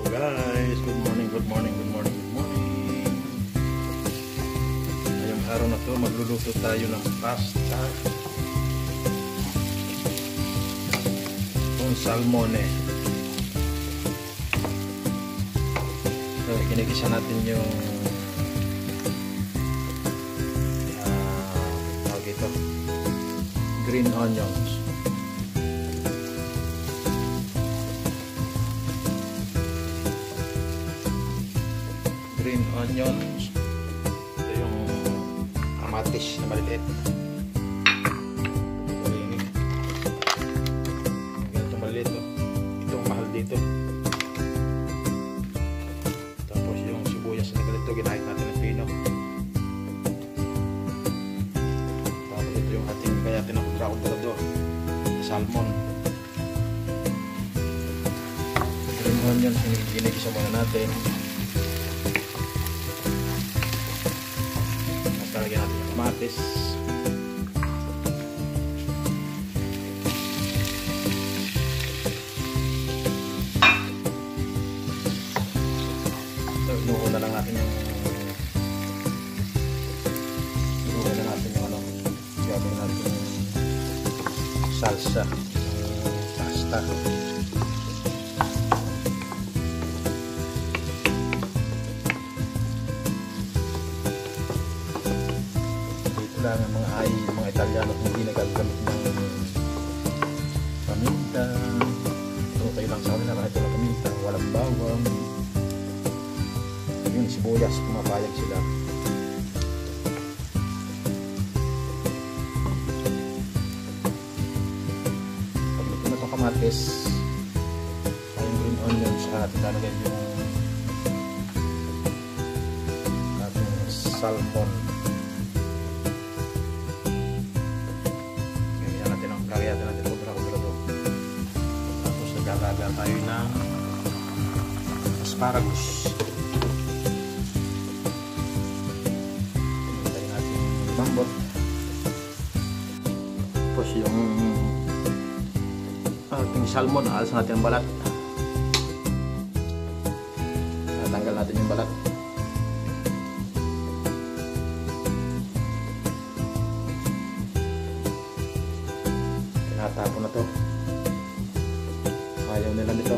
Guys, good morning. Ngayong araw na to, magluluto tayo ng pasta con salmone. So, kinigisa natin yung tawag ito, green onions. Green onions. Ito yung kamatis na maliliit. Ganito maliliit. Ito ang mahal dito. Tapos yung sibuyas na ganito, ginahit natin ng pino. Tapos ito yung ating kaya tinakudra-kudrado, salmon. Green onions, ginigisa muna natin. Lagyan natin yung kamatis. So, inuuna lang natin yung gagawin natin yung salsa, yung pasta. Lang ang mga Italiano hindi nagagamit ng paminta. Ito tayo lang sa kanila kahit walang paminta, walang bawang. Yung sibuyas, pumapayag sila. Pag ito na itong kamatis, yung green onions at ilalagay yung ating salmon. Lagyan natin kudrado. Tapos naglalaga tayo ng asparagus. Tayo natin yung bambot. Tapos yung ating salmon, aalis natin ang balat. Natanggal natin yung balat. Natapon na to. Ayaw nila nito.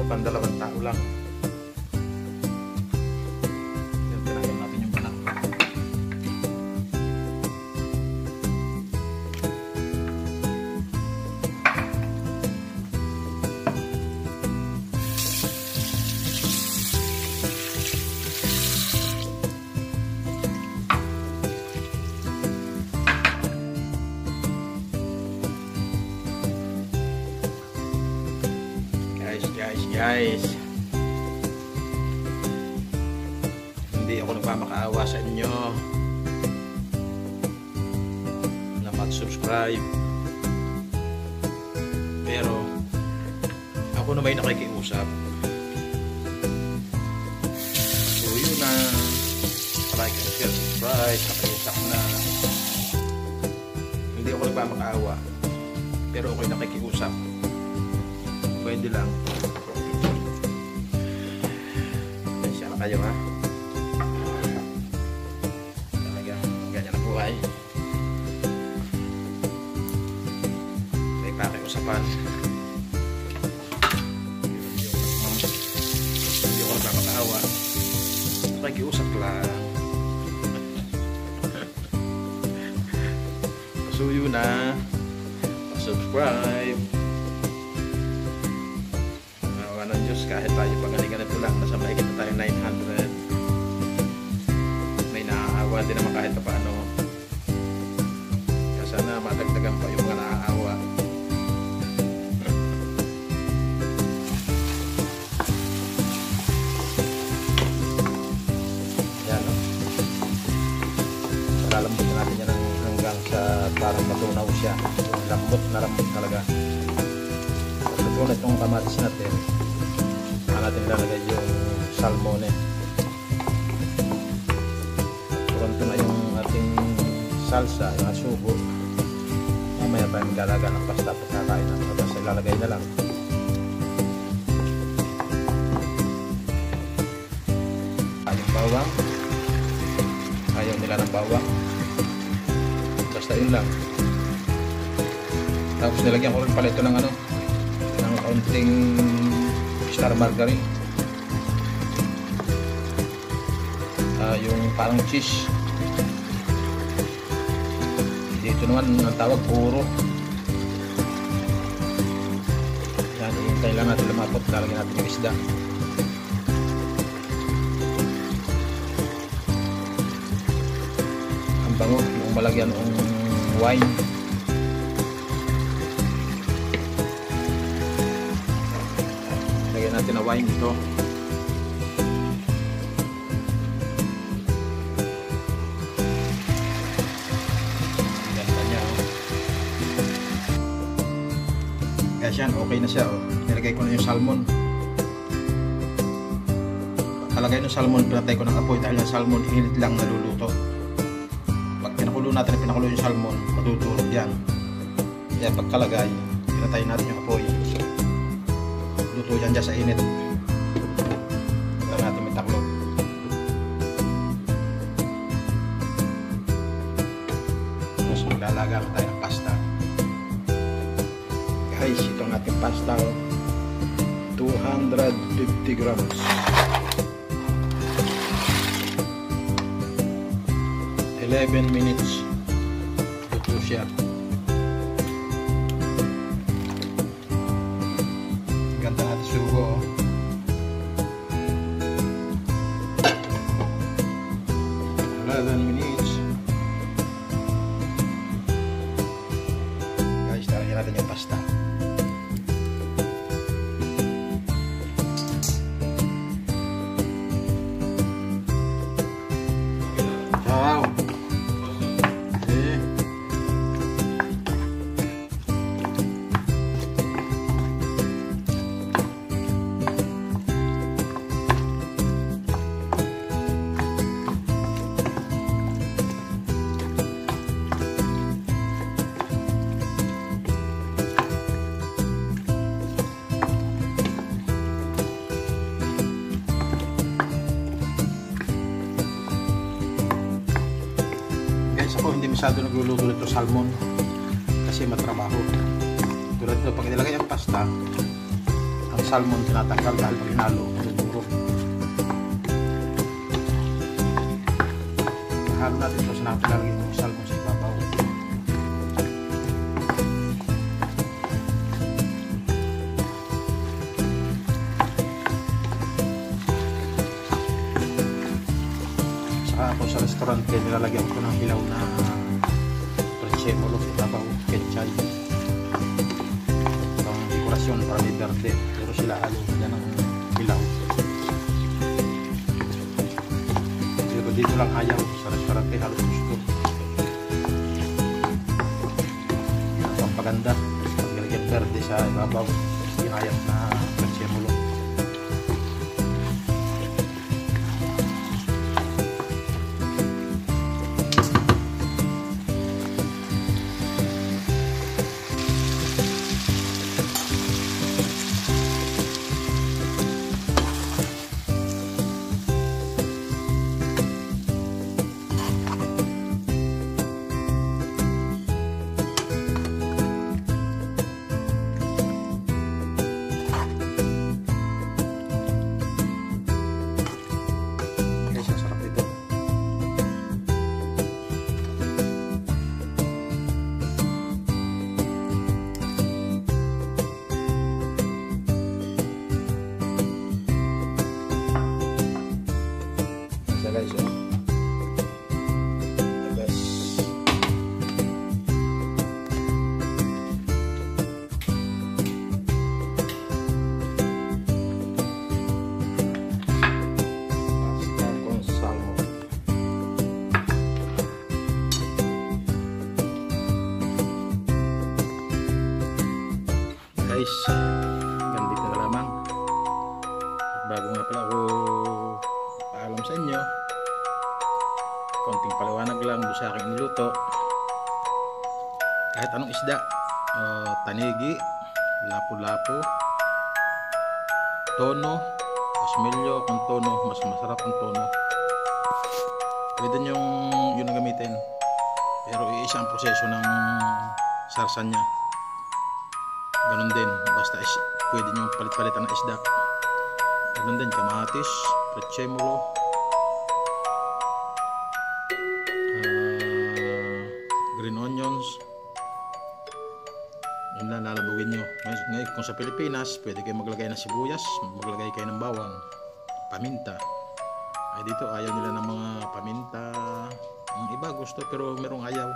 Pandalawang tao lang. Yan, tinanggal natin yung banak. Guys, hindi ako nagmamakaawa sa inyo na mag-subscribe, pero ako na may nakikiusap. So yun na, like and share, subscribe, nakiusap na. Hindi ako nagmamakaawa, pero ako'y nakikiusap. Pwede lang. Kayo ha. pan. Hindi ako nakakatawa. Nakikiusap lang. Pasuyo na. Subscribe. Nawa ng Diyos, kahit tayo pagaling-ganito lang, nasa mahigit na tayo 900. May naaawa din naman kahit paano. Kaya sana madagdagan pa yung mga naaawa. Yan o. Lalambutin natin yan hanggang sa parang matunaw siya. Lambot na lambot talaga. Pagkatuloy itong kamatis natin, natin ilalagay yung salmon Pronto na yung ating salsa, yung asugo. Mamaya tayo maglalaga ng pasta pagkakain natin. Tapos ilalagay na lang. Yung bawang. Ayaw nila ng bawang. Basta yun lang. Tapos nilagyan ko rin pala ito ng ng kaunting star margarine. Yung parang cheese. Dito naman ang tawag puro. Yan, hintay lang natin lumapot. Lalagyan natin yung isda. Ang bango yung malagyan ng wine. Lagyan natin na wine ito. Ganda niya. Kaya siya, okay na siya. Nilagay ko na yung salmon. Pagkalagay ng salmon, pinatay ko ng apoy dahil yung salmon init lang naluluto. Pag pinakulo natin, pinakulo yung salmon, matutulog yan. Kaya pagkalagay, pinatay natin yung apoy. Luto yan dyan sa init. Ito natin may taklo. Tapos maglalaga tayo ng pasta. Guys, itong ating pasta 250 grams. 11 minutes. Luto siya. Ganda natin sugo. 11 minutes. Guys, talagyan natin yung pasta. Wow. Ako hindi masyado nagluluto nito salmon kasi matrabaho. Tulad ito, pag nilagay ang pasta, ang salmon tinatanggal dahil pag hinalo, matuturo. Halo natin ito sa napilalagay ng salmon sa ibabaw. Ako sa restaurant kaya nilalagyan ko ng hilaw na prezzemolo sa ibabaw, ketchup, pang dekorasyon para may verde, pero sila halo na ng hilaw. Pero dito lang ayaw, sa restaurant kaya halos gusto. Ang pampaganda, pag nilagyan verde sa ibabaw, hinayat na prezzemolo. sa inyo. Konting paliwanag lang doon sa aking niluto. Kahit anong isda, tanigi, lapu-lapu, tono, pasmelyo. Kung tono, mas masarap ang tono. Pwede nyo yun ang gamitin. Pero iisa ang proseso ng sarsa niya. Ganun din, basta pwede nyo palit-palitan ng isda. Ganun din, kamatis, pretzemolo, green onions. Yun lang, lalabugin nyo. Ngayon, kung sa Pilipinas, pwede kayo maglagay ng sibuyas, maglagay kayo ng bawang, paminta. Ay dito, ayaw nila ng mga paminta. Ang iba gusto, pero merong ayaw.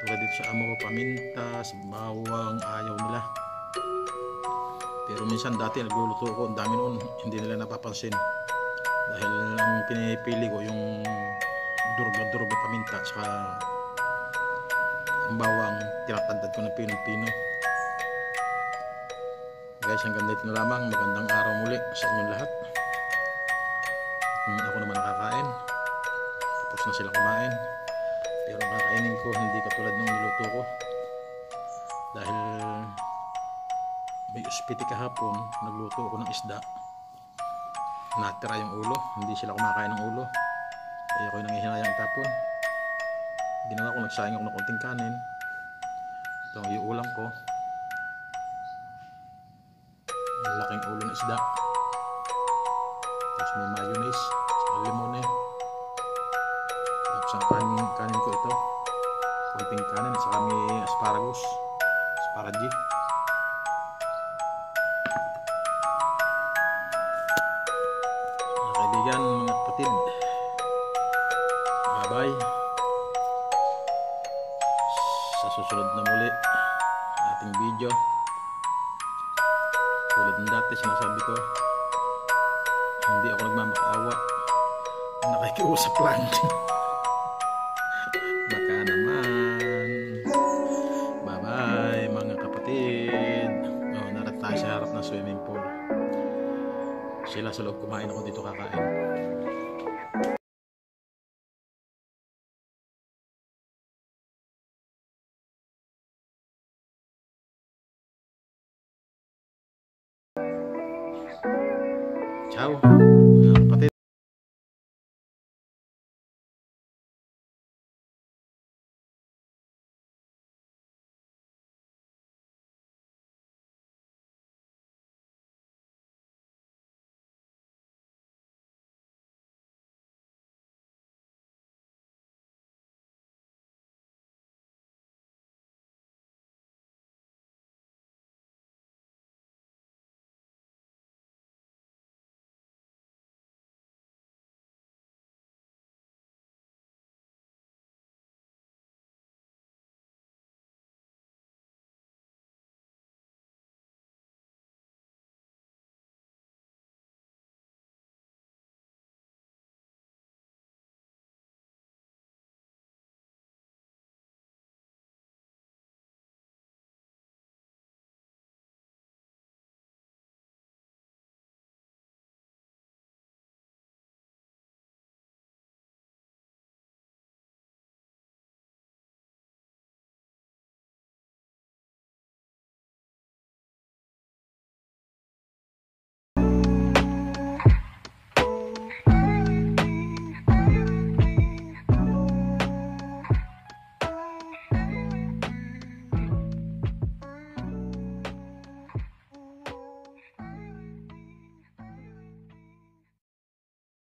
Tulad dito sa amo ko, paminta, bawang, ayaw nila. Pero minsan dati nagluluto ko, ang dami noon, hindi nila napapansin. Dahil ang pinipili ko yung durga-durga paminta, saka ang bawang, tinatagdad ko ng pinong-pino. Guys, hanggang dito na lamang. Magandang araw muli sa inyong lahat. Ako naman nakakain. Tapos na sila kumain. Pero kakainin ko hindi katulad ng niluto ko. Dahil may uspiti kahapon, nagluto ko ng isda. Natira yung ulo. Hindi sila kumakain ng ulo. Kaya ako yung nanghihinayang tapon. Ginawa ko, nagsayang ako ng konting kanin. Ito yung ulam ko. Ang laking ulo ng isda. Tapos may mayonnaise, limone. Tapos ang kanin ko ito, konting kanin at saka may asparagus, asparagi. Mga kaibigan, mga kapatid, bye bye. Sa susunod na muli ating video, tulad ng dati sinasabi ko, hindi ako nagmamakaawa, nakikiusap lang. Baka naman. Bye bye mga kapatid. Narat tayo sa harap ng swimming pool. Sila sa loob, kumain, ako dito kakain. Ciao.